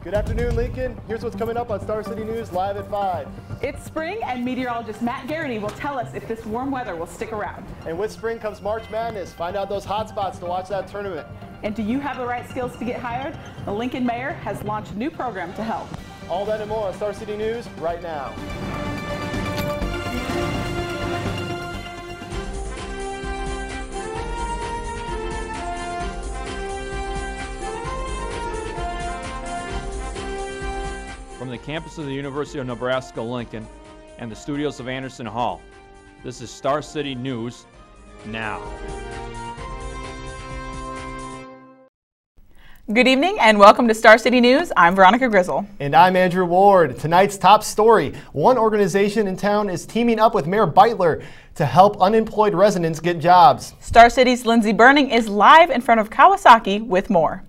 Good afternoon, Lincoln. Here's what's coming up on Star City News live at 5. It's spring, and meteorologist Matt Garrity will tell us if this warm weather will stick around. And with spring comes March Madness. Find out those hot spots to watch that tournament. And do you have the right skills to get hired? The Lincoln mayor has launched a new program to help. All that and more on Star City News right now. From the campus of the University of Nebraska-Lincoln and the studios of Anderson Hall, this is Star City News Now. Good evening and welcome to Star City News. I'm Veronica Grizzle. And I'm Andrew Ward. Tonight's top story. One organization in town is teaming up with Mayor Beitler to help unemployed residents get jobs. Star City's Lindsay Burning is live in front of Kawasaki with more.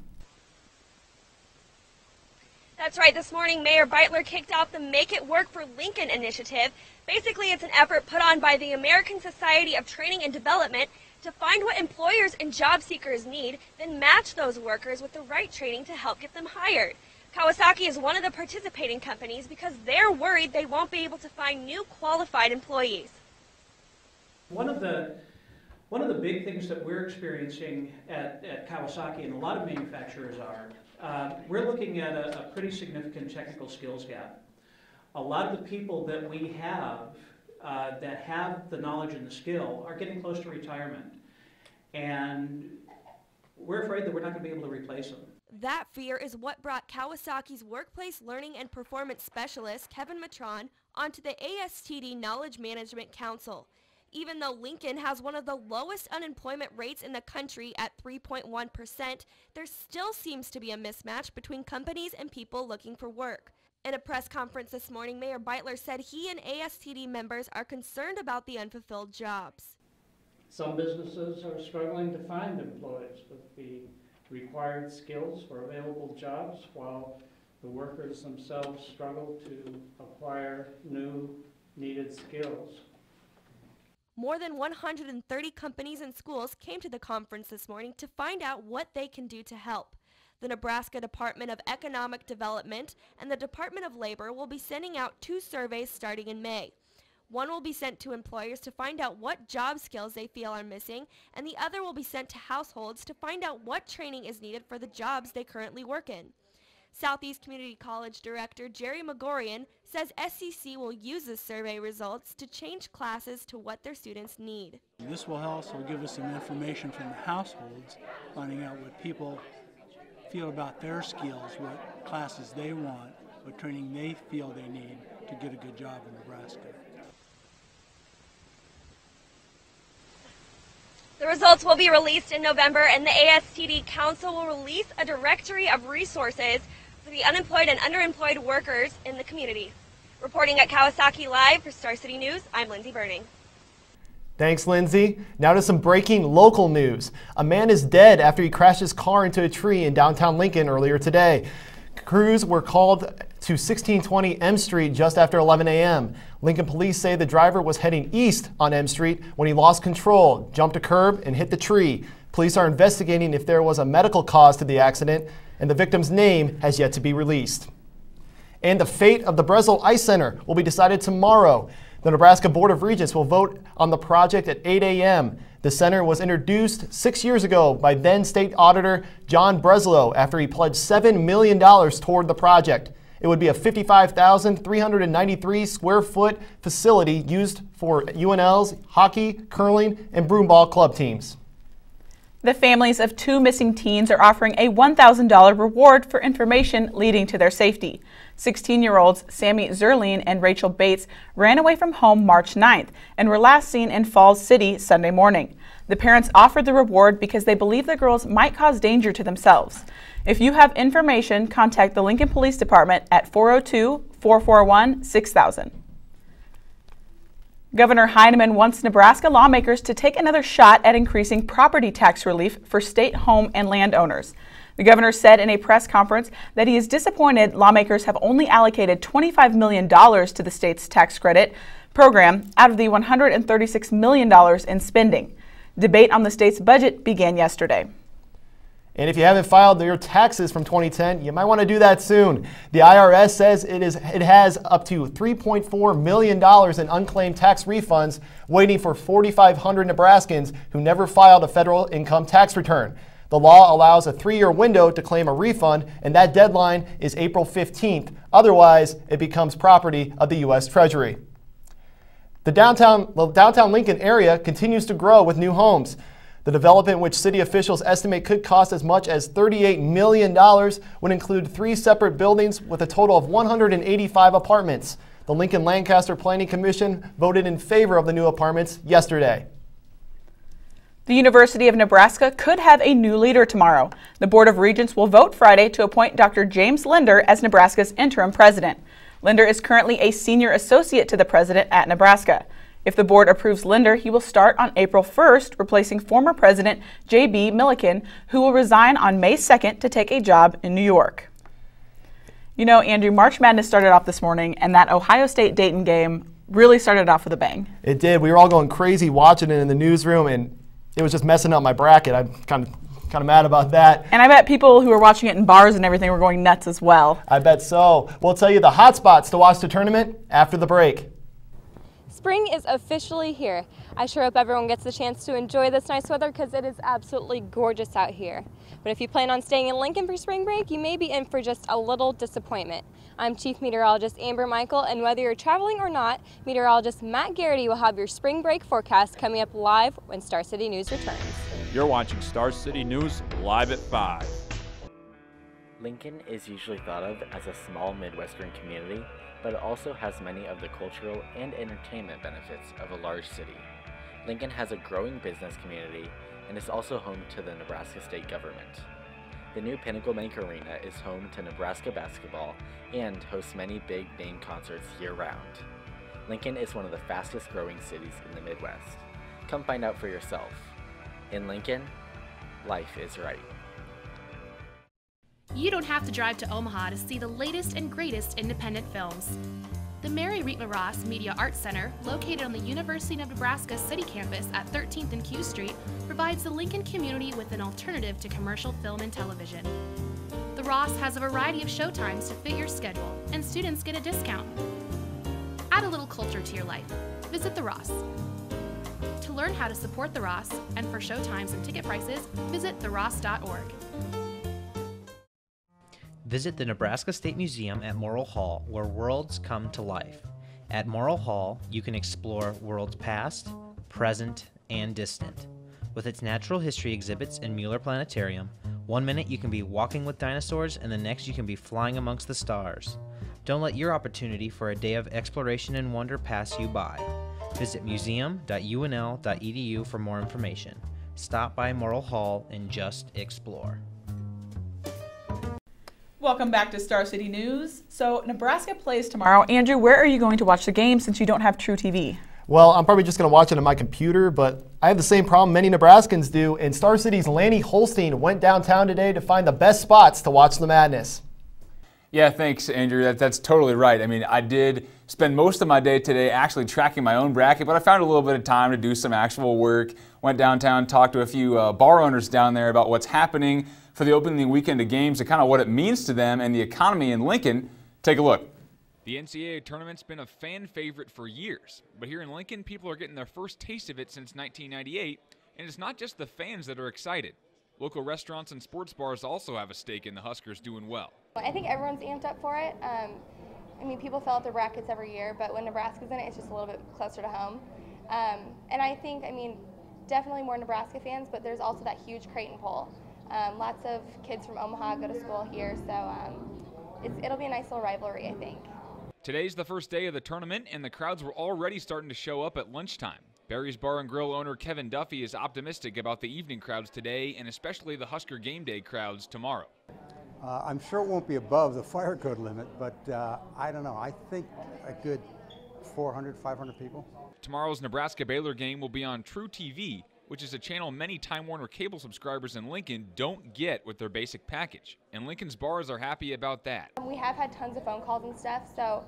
That's right. This morning, Mayor Beitler kicked off the Make It Work for Lincoln initiative. Basically, it's an effort put on by the American Society of Training and Development to find what employers and job seekers need, then match those workers with the right training to help get them hired. Kawasaki is one of the participating companies because they're worried they won't be able to find new qualified employees. One of the big things that we're experiencing at Kawasaki, and a lot of manufacturers are, we're looking at a pretty significant technical skills gap. A lot of the people that we have that have the knowledge and the skill are getting close to retirement. And we're afraid that we're not going to be able to replace them. That fear is what brought Kawasaki's Workplace Learning and Performance Specialist, Kevin Matron, onto the ASTD Knowledge Management Council. Even though Lincoln has one of the lowest unemployment rates in the country at 3.1%, there still seems to be a mismatch between companies and people looking for work. In a press conference this morning, Mayor Beitler said he and ASTD members are concerned about the unfulfilled jobs. Some businesses are struggling to find employees with the required skills for available jobs, while the workers themselves struggle to acquire new needed skills. More than 130 companies and schools came to the conference this morning to find out what they can do to help. The Nebraska Department of Economic Development and the Department of Labor will be sending out 2 surveys starting in May. One will be sent to employers to find out what job skills they feel are missing, and the other will be sent to households to find out what training is needed for the jobs they currently work in. Southeast Community College Director Jerry Magorian says SCC will use the survey results to change classes to what their students need. This will also give us some information from the households, finding out what people feel about their skills, what classes they want, what training they feel they need to get a good job in Nebraska. The results will be released in November, and the ASTD Council will release a directory of resources for the unemployed and underemployed workers in the community. Reporting at Kawasaki Live for Star City News, I'm Lindsay Burning. Thanks, Lindsay. Now to some breaking local news. A man is dead after he crashed his car into a tree in downtown Lincoln earlier today. Crews were called to 1620 M Street just after 11 a.m. Lincoln police say the driver was heading east on M Street when he lost control, jumped a curb, and hit the tree. Police are investigating if there was a medical cause to the accident, and the victim's name has yet to be released. And the fate of the Grizzle Ice Center will be decided tomorrow. The Nebraska Board of Regents will vote on the project at 8 a.m. The center was introduced 6 years ago by then State Auditor John Breslow after he pledged $7 million toward the project. It would be a 55,393 square foot facility used for UNL's hockey, curling, and broomball club teams. The families of 2 missing teens are offering a $1,000 reward for information leading to their safety. 16-year-olds Sammy Zerline and Rachel Bates ran away from home March 9th and were last seen in Falls City Sunday morning. The parents offered the reward because they believe the girls might cause danger to themselves. If you have information, contact the Lincoln Police Department at 402-441-6000. Governor Heineman wants Nebraska lawmakers to take another shot at increasing property tax relief for state home and landowners. The governor said in a press conference that he is disappointed lawmakers have only allocated $25 million to the state's tax credit program out of the $136 million in spending. Debate on the state's budget began yesterday. And if you haven't filed your taxes from 2010, you might want to do that soon. The IRS says it has up to $3.4 million in unclaimed tax refunds waiting for 4,500 Nebraskans who never filed a federal income tax return. The law allows a 3-year window to claim a refund, and that deadline is April 15th. Otherwise, it becomes property of the U.S. Treasury. The downtown Lincoln area continues to grow with new homes. The development, which city officials estimate could cost as much as $38 million, would include 3 separate buildings with a total of 185 apartments. The Lincoln-Lancaster Planning Commission voted in favor of the new apartments yesterday. The University of Nebraska could have a new leader tomorrow. The Board of Regents will vote Friday to appoint Dr. James Linder as Nebraska's interim president. Linder is currently a senior associate to the president at Nebraska. If the board approves Linder, he will start on April 1st, replacing former President J.B. Milliken, who will resign on May 2nd to take a job in New York. You know, Andrew, March Madness started off this morning, and that Ohio State-Dayton game really started off with a bang. It did. We were all going crazy watching it in the newsroom, and it was just messing up my bracket. I'm kind of mad about that. And I bet people who were watching it in bars and everything were going nuts as well. I bet so. We'll tell you the hot spots to watch the tournament after the break. Spring is officially here. I sure hope everyone gets the chance to enjoy this nice weather because it is absolutely gorgeous out here. But if you plan on staying in Lincoln for spring break, you may be in for just a little disappointment. I'm Chief Meteorologist Amber Michael, and whether you're traveling or not, meteorologist Matt Garrity will have your spring break forecast coming up live when Star City News returns. You're watching Star City News live at 5. Lincoln is usually thought of as a small Midwestern community, but it also has many of the cultural and entertainment benefits of a large city. Lincoln has a growing business community and is also home to the Nebraska state government. The new Pinnacle Bank Arena is home to Nebraska basketball and hosts many big-name concerts year-round. Lincoln is one of the fastest-growing cities in the Midwest. Come find out for yourself. In Lincoln, life is right. You don't have to drive to Omaha to see the latest and greatest independent films. The Mary Reitma Ross Media Arts Center, located on the University of Nebraska City campus at 13th and Q Street, provides the Lincoln community with an alternative to commercial film and television. The Ross has a variety of showtimes to fit your schedule, and students get a discount. Add a little culture to your life. Visit the Ross. To learn how to support the Ross, and for showtimes and ticket prices, visit theross.org. Visit the Nebraska State Museum at Morrill Hall, where worlds come to life. At Morrill Hall, you can explore worlds past, present, and distant. With its natural history exhibits and Mueller Planetarium, one minute you can be walking with dinosaurs and the next you can be flying amongst the stars. Don't let your opportunity for a day of exploration and wonder pass you by. Visit museum.unl.edu for more information. Stop by Morrill Hall and just explore. Welcome back to Star City News. So Nebraska plays tomorrow. Andrew, where are you going to watch the game since you don't have True TV? Well, I'm probably just going to watch it on my computer, but I have the same problem many Nebraskans do, and Star City's Lanny Holstein went downtown today to find the best spots to watch the madness. Yeah, thanks, Andrew. That's totally right. I mean, I did spend most of my day today actually tracking my own bracket, but I found a little bit of time to do some actual work. Went downtown, talked to a few bar owners down there about what's happening for the opening weekend of games and kind of what it means to them and the economy in Lincoln. Take a look. The NCAA tournament's been a fan favorite for years, but here in Lincoln, people are getting their first taste of it since 1998, and it's not just the fans that are excited. Local restaurants and sports bars also have a stake in the Huskers doing well. I think everyone's amped up for it. I mean, people fill out their brackets every year, but when Nebraska's in it, it's just a little bit closer to home. And I think, definitely more Nebraska fans, but there's also that huge Creighton poll. Lots of kids from Omaha go to school here, so it'll be a nice little rivalry, I think. Today's the first day of the tournament, and the crowds were already starting to show up at lunchtime. Barry's Bar and Grill owner Kevin Duffy is optimistic about the evening crowds today, and especially the Husker game day crowds tomorrow. I'm sure it won't be above the fire code limit, but I don't know. I think a good 400, 500 people. Tomorrow's Nebraska-Baylor game will be on True TV, which is a channel many Time Warner cable subscribers in Lincoln don't get with their basic package. And Lincoln's bars are happy about that. We have had tons of phone calls and stuff, so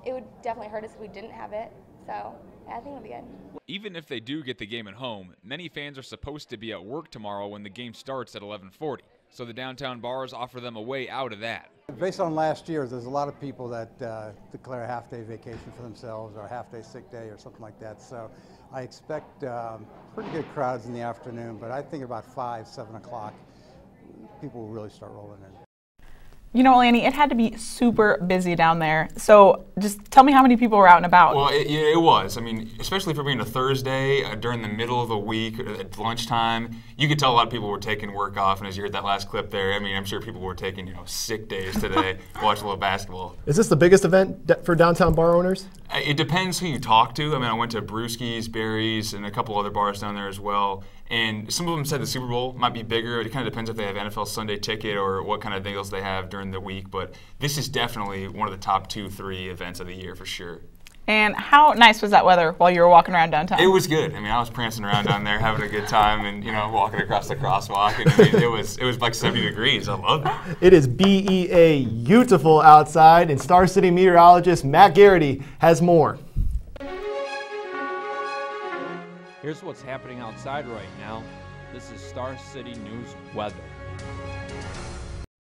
it would definitely hurt us if we didn't have it. So yeah, I think it'll be good. Even if they do get the game at home, many fans are supposed to be at work tomorrow when the game starts at 11:40. so the downtown bars offer them a way out of that. Based on last year, there's a lot of people that declare a half-day vacation for themselves or a half-day sick day or something like that. So I expect pretty good crowds in the afternoon, but I think about 5, 7 o'clock, people will really start rolling in. You know, Lanny, it had to be super busy down there. So just tell me how many people were out and about. Well, it was. I mean, especially for being a Thursday during the middle of the week at lunchtime, you could tell a lot of people were taking work off. And as you heard that last clip there, I mean, I'm sure people were taking, sick days today to watch a little basketball. Is this the biggest event for downtown bar owners? It depends who you talk to. I mean, I went to Brewski's, Barry's, and a couple other bars down there as well. And some of them said the Super Bowl might be bigger. It kind of depends if they have NFL Sunday ticket or what kind of deals they have during the week. But this is definitely one of the top 2, 3 events of the year for sure. And how nice was that weather while you were walking around downtown? It was good. I mean, I was prancing around down there having a good time and, walking across the crosswalk. And I mean, it was like 70 degrees. I loved it. It is beautiful outside, and Star City meteorologist Matt Garrity has more. Here's what's happening outside right now. This is Star City News weather.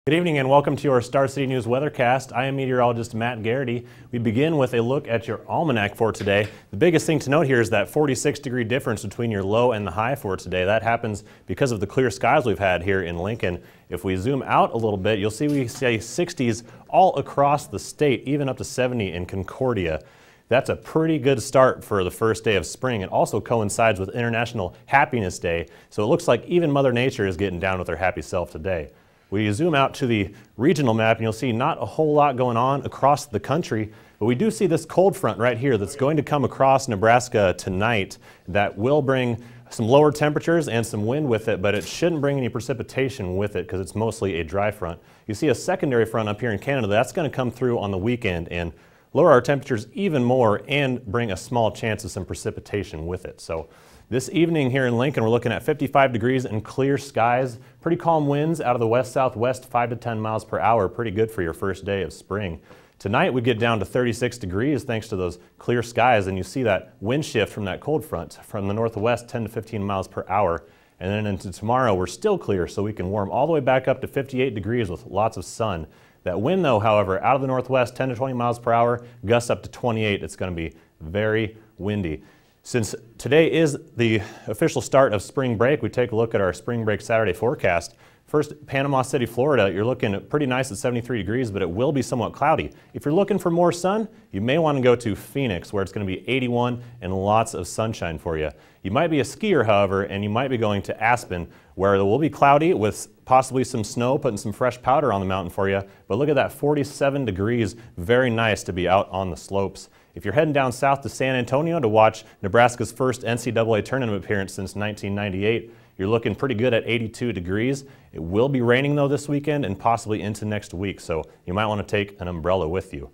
Good evening and welcome to your Star City News weathercast. I am meteorologist Matt Garrity. We begin with a look at your almanac for today. The biggest thing to note here is that 46-degree difference between your low and the high for today. That happens because of the clear skies we've had here in Lincoln. If we zoom out a little bit, you'll see we say 60s all across the state, even up to 70 in Concordia. That's a pretty good start for the first day of spring. It also coincides with International Happiness Day, so it looks like even Mother Nature is getting down with her happy self today. We zoom out to the regional map and you'll see not a whole lot going on across the country, but we do see this cold front right here that's going to come across Nebraska tonight that will bring some lower temperatures and some wind with it, but it shouldn't bring any precipitation with it because it's mostly a dry front. You see a secondary front up here in Canada that's going to come through on the weekend and lower our temperatures even more and bring a small chance of some precipitation with it. So this evening here in Lincoln, we're looking at 55 degrees and clear skies. Pretty calm winds out of the west-southwest, 5 to 10 miles per hour. Pretty good for your first day of spring. Tonight we get down to 36 degrees thanks to those clear skies, and you see that wind shift from that cold front from the northwest, 10 to 15 miles per hour. And then into tomorrow, we're still clear, so we can warm all the way back up to 58 degrees with lots of sun. That wind, though, however, out of the northwest, 10 to 20 miles per hour, gusts up to 28. It's going to be very windy. Since today is the official start of spring break, we take a look at our spring break Saturday forecast. First, Panama City, Florida, you're looking pretty nice at 73 degrees, but it will be somewhat cloudy. If you're looking for more sun, you may want to go to Phoenix, where it's going to be 81 and lots of sunshine for you. You might be a skier, however, and you might be going to Aspen, where it will be cloudy with possibly some snow, putting some fresh powder on the mountain for you. But look at that, 47 degrees, very nice to be out on the slopes. If you're heading down south to San Antonio to watch Nebraska's first NCAA tournament appearance since 1998, you're looking pretty good at 82 degrees. It will be raining though this weekend and possibly into next week, so you might want to take an umbrella with you.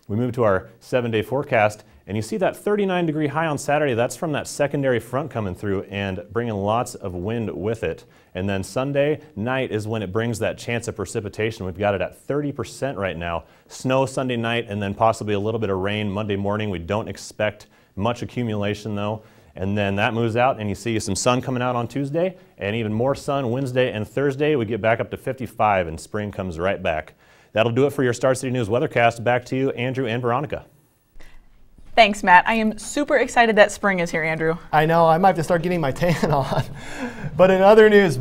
We move to our 7-day forecast, and you see that 39-degree high on Saturday. That's from that secondary front coming through and bringing lots of wind with it. And then Sunday night is when it brings that chance of precipitation. We've got it at 30% right now. Snow Sunday night and then possibly a little bit of rain Monday morning. We don't expect much accumulation though. And then that moves out and you see some sun coming out on Tuesday and even more sun Wednesday and Thursday. We get back up to 55 and spring comes right back. That'll do it for your Star City News weathercast. Back to you, Andrew and Veronica. Thanks, Matt. I am super excited that spring is here, Andrew. I know. I might have to start getting my tan on. But in other news,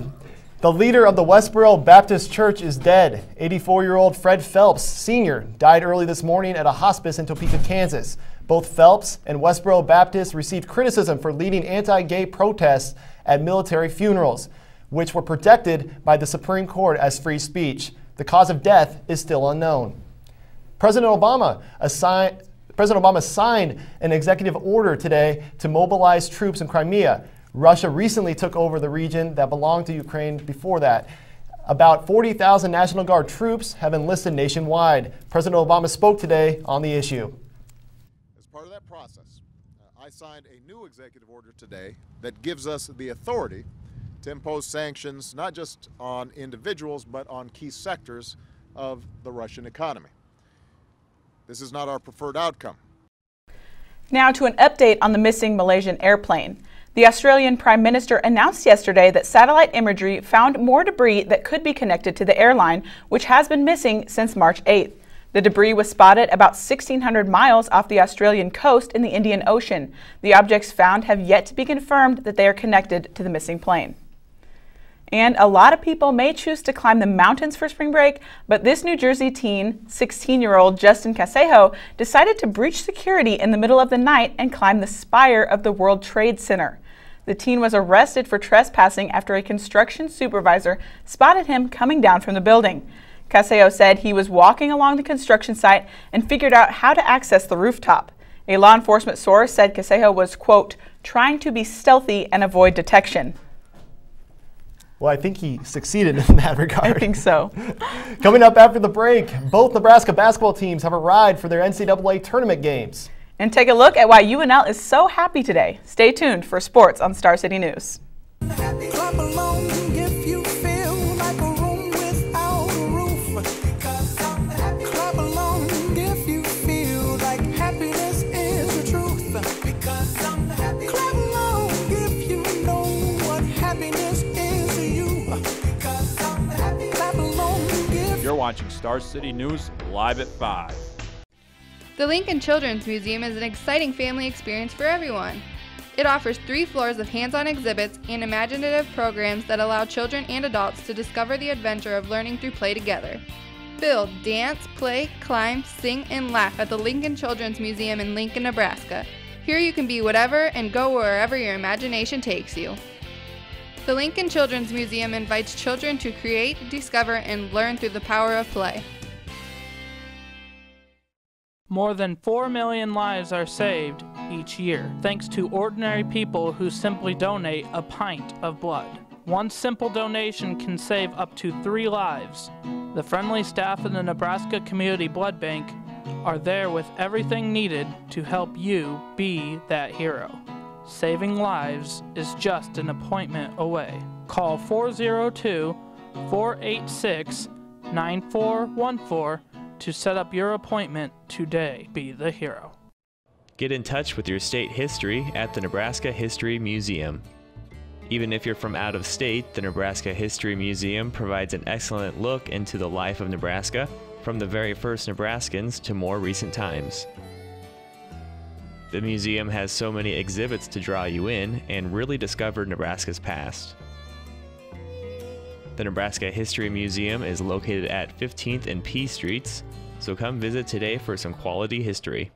the leader of the Westboro Baptist Church is dead. 84-year-old Fred Phelps, Sr., died early this morning at a hospice in Topeka, Kansas. Both Phelps and Westboro Baptist received criticism for leading anti-gay protests at military funerals, which were protected by the Supreme Court as free speech. The cause of death is still unknown. President Obama signed an executive order today to mobilize troops in Crimea. Russia recently took over the region that belonged to Ukraine before that. About 40,000 National Guard troops have enlisted nationwide. President Obama spoke today on the issue. As part of that process, I signed a new executive order today that gives us the authority to impose sanctions not just on individuals but on key sectors of the Russian economy. This is not our preferred outcome. Now to an update on the missing Malaysian airplane. The Australian Prime Minister announced yesterday that satellite imagery found more debris that could be connected to the airline, which has been missing since March 8th. The debris was spotted about 1,600 miles off the Australian coast in the Indian Ocean. The objects found have yet to be confirmed that they are connected to the missing plane. And a lot of people may choose to climb the mountains for spring break, but this New Jersey teen, 16-year-old Justin Casejo, decided to breach security in the middle of the night and climb the spire of the World Trade Center. The teen was arrested for trespassing after a construction supervisor spotted him coming down from the building. Casejo said he was walking along the construction site and figured out how to access the rooftop. A law enforcement source said Casejo was, quote, trying to be stealthy and avoid detection. Well, I think he succeeded in that regard. I think so. Coming up after the break, both Nebraska basketball teams have a ride for their NCAA tournament games. And take a look at why UNL is so happy today. Stay tuned for sports on Star City News. You're watching Star City News live at 5. The Lincoln Children's Museum is an exciting family experience for everyone. It offers 3 floors of hands-on exhibits and imaginative programs that allow children and adults to discover the adventure of learning through play together. Build, dance, play, climb, sing, and laugh at the Lincoln Children's Museum in Lincoln, Nebraska. Here you can be whatever and go wherever your imagination takes you. The Lincoln Children's Museum invites children to create, discover, and learn through the power of play. More than 4 million lives are saved each year, thanks to ordinary people who simply donate a pint of blood. One simple donation can save up to 3 lives. The friendly staff of the Nebraska Community Blood Bank are there with everything needed to help you be that hero. Saving lives is just an appointment away. Call 402-486-9414 to set up your appointment today. Be the hero. Get in touch with your state history at the Nebraska History Museum. Even if you're from out of state, the Nebraska History Museum provides an excellent look into the life of Nebraska, from the very first Nebraskans to more recent times. The museum has so many exhibits to draw you in and really discover Nebraska's past. The Nebraska History Museum is located at 15th and P Streets, so come visit today for some quality history.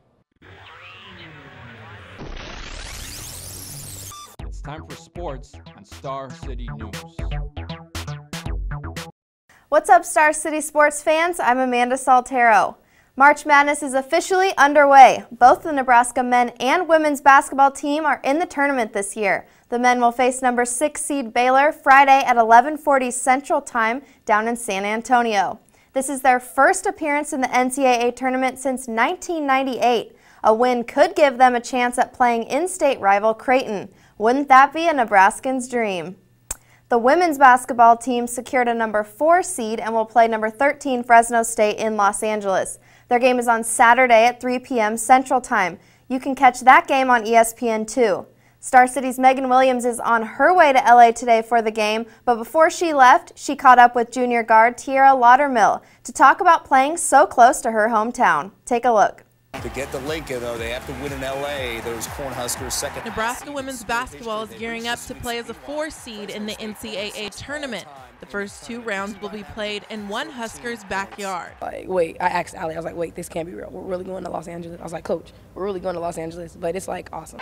It's time for sports on Star City News. What's up, Star City sports fans? I'm Amanda Saltero. March Madness is officially underway. Both the Nebraska men and women's basketball team are in the tournament this year. The men will face number 6 seed Baylor Friday at 11:40 Central Time down in San Antonio. This is their first appearance in the NCAA tournament since 1998. A win could give them a chance at playing in-state rival Creighton. Wouldn't that be a Nebraskan's dream? The women's basketball team secured a number 4 seed and will play number 13 Fresno State in Los Angeles. Their game is on Saturday at 3 p.m. Central Time. You can catch that game on ESPN2. Star City's Megan Williams is on her way to LA today for the game, but before she left, she caught up with junior guard Tiara Laudermill to talk about playing so close to her hometown. Take a look. To get to Lincoln, though, they have to win in L.A. Those Cornhuskers second. Nebraska women's basketball is gearing up to play as a 4 seed in the NCAA tournament. The first 2 rounds will be played in one Huskers' backyard. Wait, I asked Allie, I was like, wait, this can't be real. We're really going to Los Angeles? I was like, Coach, we're really going to Los Angeles, but it's like awesome.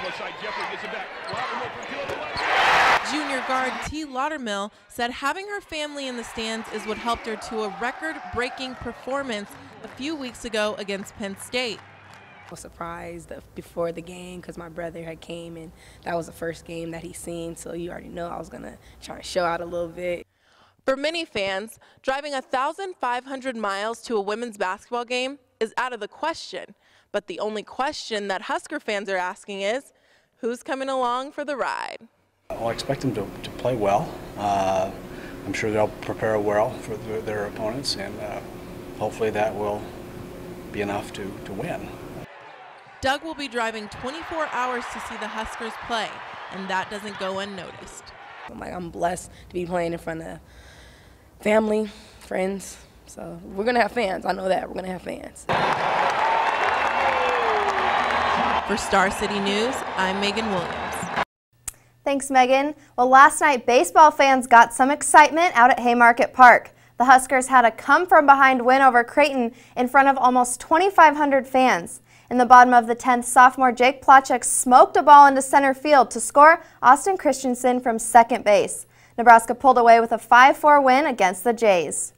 Junior guard T. Laudermill said having her family in the stands is what helped her to a record-breaking performance a few weeks ago against Penn State. I was surprised before the game because my brother had came and that was the first game that he's seen, so you already know I was going to try to show out a little bit. For many fans, driving 1,500 miles to a women's basketball game is out of the question. But the only question that Husker fans are asking is, who's coming along for the ride? Well, I expect them to play well. I'm sure they'll prepare well for their opponents, and hopefully that will be enough to win. Doug will be driving 24 hours to see the Huskers play. and that doesn't go unnoticed. I'm blessed to be playing in front of family, friends. So we're going to have fans. I know that. We're going to have fans. For Star City News, I'm Megan Williams. Thanks, Megan. Well, last night, baseball fans got some excitement out at Haymarket Park. The Huskers had a come-from-behind win over Creighton in front of almost 2,500 fans. In the bottom of the 10th, sophomore Jake Plotchek smoked a ball into center field to score Austin Christensen from second base. Nebraska pulled away with a 5-4 win against the Jays.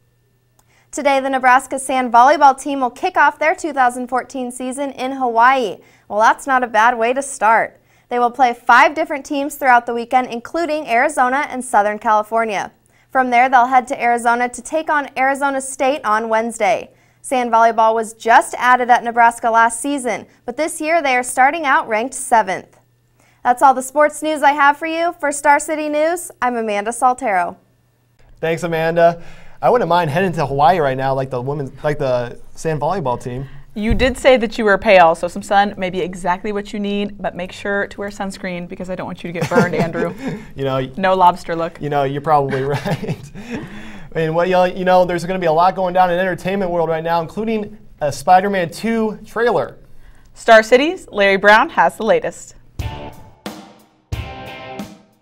Today, the Nebraska sand volleyball team will kick off their 2014 season in Hawaii. Well, that's not a bad way to start. They will play 5 different teams throughout the weekend, including Arizona and Southern California. From there, they'll head to Arizona to take on Arizona State on Wednesday. Sand volleyball was just added at Nebraska last season, but this year they are starting out ranked 7th. That's all the sports news I have for you. For Star City News, I'm Amanda Saltero. Thanks, Amanda. I wouldn't mind heading to Hawaii right now, like the sand volleyball team. You did say that you were pale, so some sun may be exactly what you need, but make sure to wear sunscreen because I don't want you to get burned, Andrew. No lobster look. You're probably right. And there's going to be a lot going down in the entertainment world right now, including a Spider-Man 2 trailer. Star City's Larry Brown has the latest.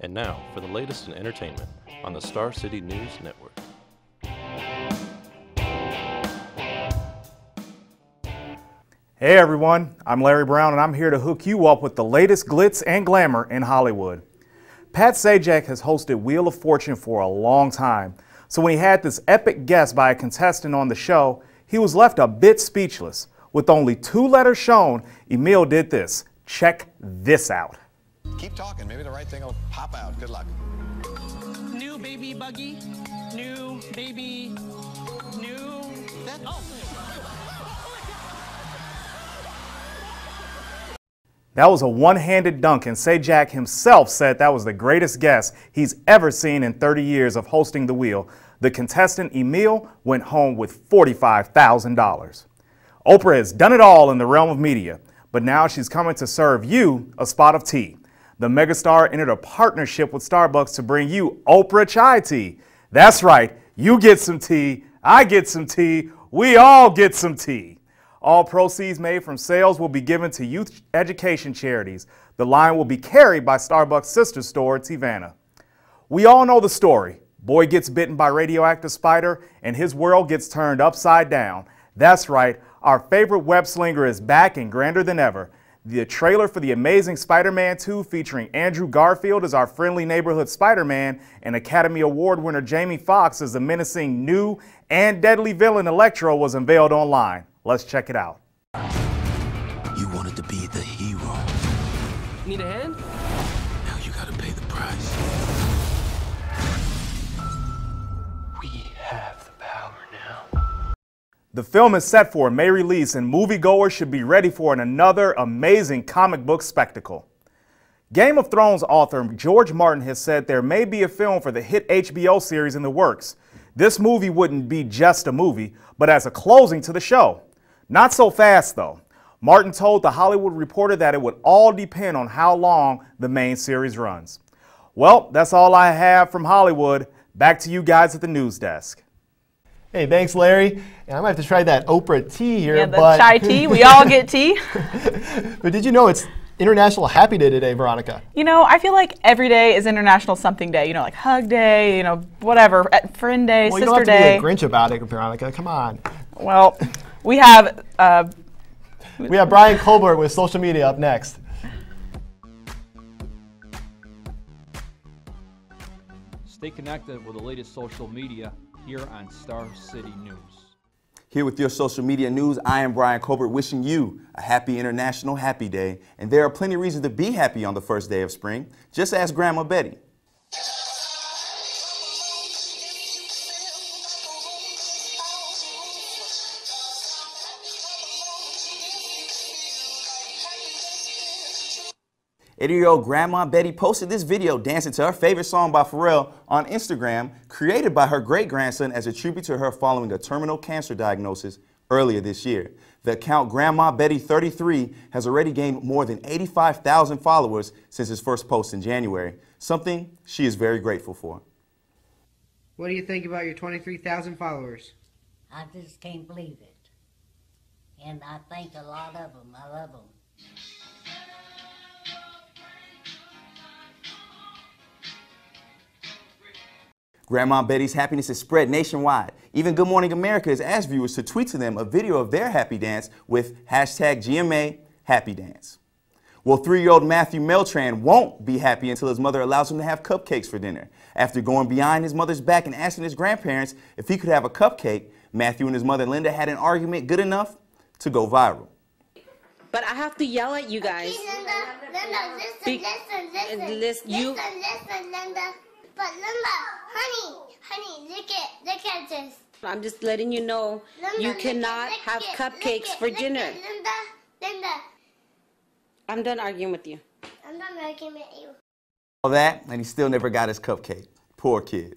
And now for the latest in entertainment on the Star City News Network. Hey everyone, I'm Larry Brown and I'm here to hook you up with the latest glitz and glamour in Hollywood. Pat Sajak has hosted Wheel of Fortune for a long time, so when he had this epic guest by a contestant on the show, he was left a bit speechless. With only 2 letters shown, Emil did this. Check this out. Keep talking, maybe the right thing will pop out. Good luck. New baby buggy, new baby, new... That was a one-handed dunk, and Sajak himself said that was the greatest guest he's ever seen in 30 years of hosting the wheel. The contestant Emil went home with $45,000. Oprah has done it all in the realm of media, but now she's coming to serve you a spot of tea. The megastar entered a partnership with Starbucks to bring you Oprah Chai Tea. That's right, you get some tea, I get some tea, we all get some tea. All proceeds made from sales will be given to youth education charities. The line will be carried by Starbucks' sister store, Tivana. We all know the story. Boy gets bitten by radioactive spider and his world gets turned upside down. That's right, our favorite web slinger is back and grander than ever. The trailer for The Amazing Spider-Man 2 featuring Andrew Garfield as our friendly neighborhood Spider-Man and Academy Award winner Jamie Foxx as the menacing new and deadly villain Electro was unveiled online. Let's check it out. You wanted to be the hero. Need a hand? Now you gotta pay the price. We have the power now. The film is set for a May release and moviegoers should be ready for another amazing comic book spectacle. Game of Thrones author George Martin has said there may be a film for the hit HBO series in the works. This movie wouldn't be just a movie, but as a closing to the show. Not so fast, though. Martin told The Hollywood Reporter that it would all depend on how long the main series runs. Well, that's all I have from Hollywood. Back to you guys at the news desk. Hey, thanks, Larry. And I might have to try that Oprah tea here. Yeah, the chai tea. We all get tea. But did you know it's International Happy Day today, Veronica? I feel like every day is International Something Day. Like Hug Day, whatever, Friend Day, well, Sister Day. You don't have to be a Grinch about it, Veronica. Come on. Well, we have Brian Colbert with social media up next. Stay connected with the latest social media here on Star City News. Here with your social media news, I am Brian Colbert wishing you a happy International Happy Day. And there are plenty of reasons to be happy on the first day of spring. Just ask Grandma Betty. Eighty-year-old Grandma Betty posted this video dancing to her favorite song by Pharrell on Instagram, created by her great-grandson as a tribute to her following a terminal cancer diagnosis earlier this year. The account Grandma Betty 33 has already gained more than 85,000 followers since his first post in January, something she is very grateful for. What do you think about your 23,000 followers? I just can't believe it. And I thank a lot of them. I love them. Grandma Betty's happiness is spread nationwide. Even Good Morning America has asked viewers to tweet to them a video of their happy dance with hashtag GMA Happy Dance. Well, 3-year-old Matthew Meltran won't be happy until his mother allows him to have cupcakes for dinner. After going behind his mother's back and asking his grandparents if he could have a cupcake, Matthew and his mother Linda had an argument good enough to go viral. But I have to yell at you guys. Linda, listen, Linda. But Linda, honey, look at this. I'm just letting you know, Linda, you cannot have cupcakes for dinner. Linda. I'm done arguing with you. I'm done arguing with you. All that, and he still never got his cupcake. Poor kid.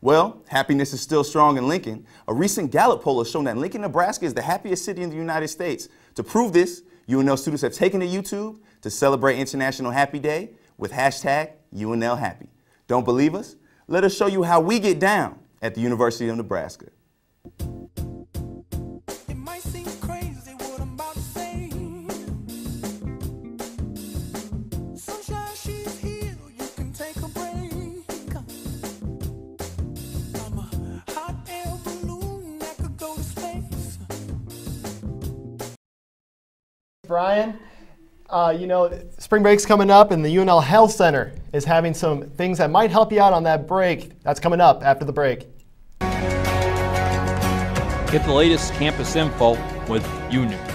Well, happiness is still strong in Lincoln. A recent Gallup poll has shown that Lincoln, Nebraska is the happiest city in the United States. To prove this, UNL students have taken to YouTube to celebrate International Happy Day with hashtag UNLHappy. Don't believe us? Let us show you how we get down at the University of Nebraska. It might seem crazy what I'm about to say. Sunshine, she's here, you can take a break. I'm a hot air balloon that could go to space. Brian, you know, spring break's coming up and the UNL Health Center is having some things that might help you out on that break. That's coming up after the break. Get the latest campus info with UNews.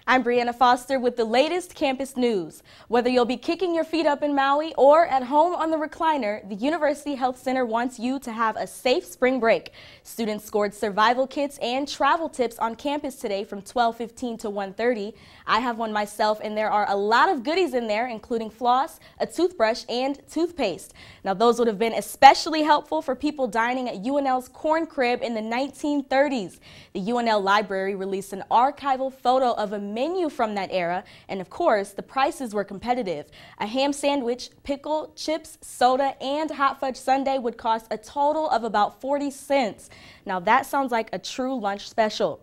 I'm Brianna Foster with the latest campus news. Whether you'll be kicking your feet up in Maui or at home on the recliner, the University Health Center wants you to have a safe spring break. Students scored survival kits and travel tips on campus today from 12:15 to 1:30. I have one myself, and there are a lot of goodies in there, including floss, a toothbrush, and toothpaste. Now, those would have been especially helpful for people dining at UNL's Corn Crib in the 1930s. The UNL Library released an archival photo of a menu from that era, and of course, the prices were competitive. A ham sandwich, pickle, chips, soda, and hot fudge sundae would cost a total of about 40 cents. Now that sounds like a true lunch special.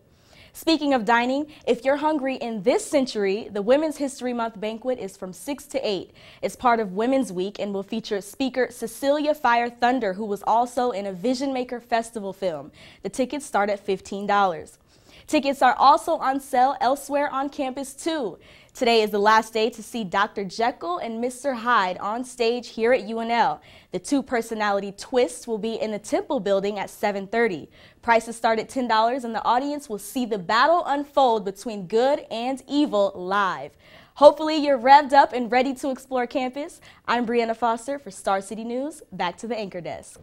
Speaking of dining, if you're hungry in this century, the Women's History Month banquet is from 6 to 8. It's part of Women's Week and will feature speaker Cecilia Fire Thunder, who was also in a Vision Maker Festival film. The tickets start at $15. Tickets are also on sale elsewhere on campus too. Today is the last day to see Dr. Jekyll and Mr. Hyde on stage here at UNL. The two-personality twist will be in the Temple building at 7:30. Prices start at $10 and the audience will see the battle unfold between good and evil live. Hopefully you're revved up and ready to explore campus. I'm Brianna Foster for Star City News. Back to the anchor desk.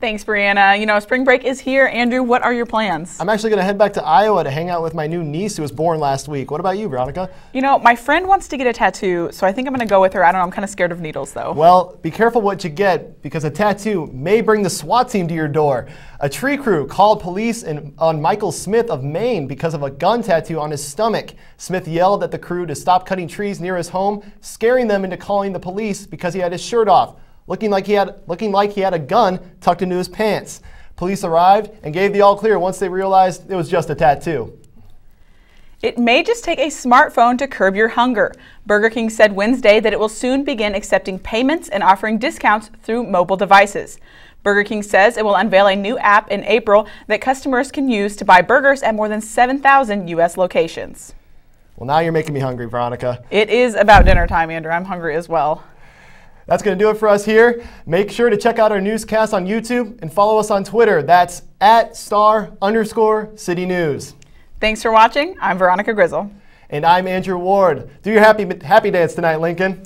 Thanks, Brianna. You know, spring break is here. Andrew, what are your plans? I'm actually going to head back to Iowa to hang out with my new niece who was born last week. What about you, Veronica? You know, my friend wants to get a tattoo, so I think I'm going to go with her. I don't know, I'm kind of scared of needles, though. Well, be careful what you get, because a tattoo may bring the SWAT team to your door. A tree crew called police on Michael Smith of Maine because of a gun tattoo on his stomach. Smith yelled at the crew to stop cutting trees near his home, scaring them into calling the police because he had his shirt off, looking like he had a gun tucked into his pants. Police arrived and gave the all clear once they realized it was just a tattoo. It may just take a smartphone to curb your hunger. Burger King said Wednesday that it will soon begin accepting payments and offering discounts through mobile devices. Burger King says it will unveil a new app in April that customers can use to buy burgers at more than 7,000 U.S. locations. Well, now you're making me hungry, Veronica. It is about dinner time, Andrew. I'm hungry as well. That's going to do it for us here. Make sure to check out our newscast on YouTube and follow us on Twitter. That's @star_City News. Thanks for watching. I'm Veronica Grizzle. And I'm Andrew Ward. Do your happy dance tonight, Lincoln.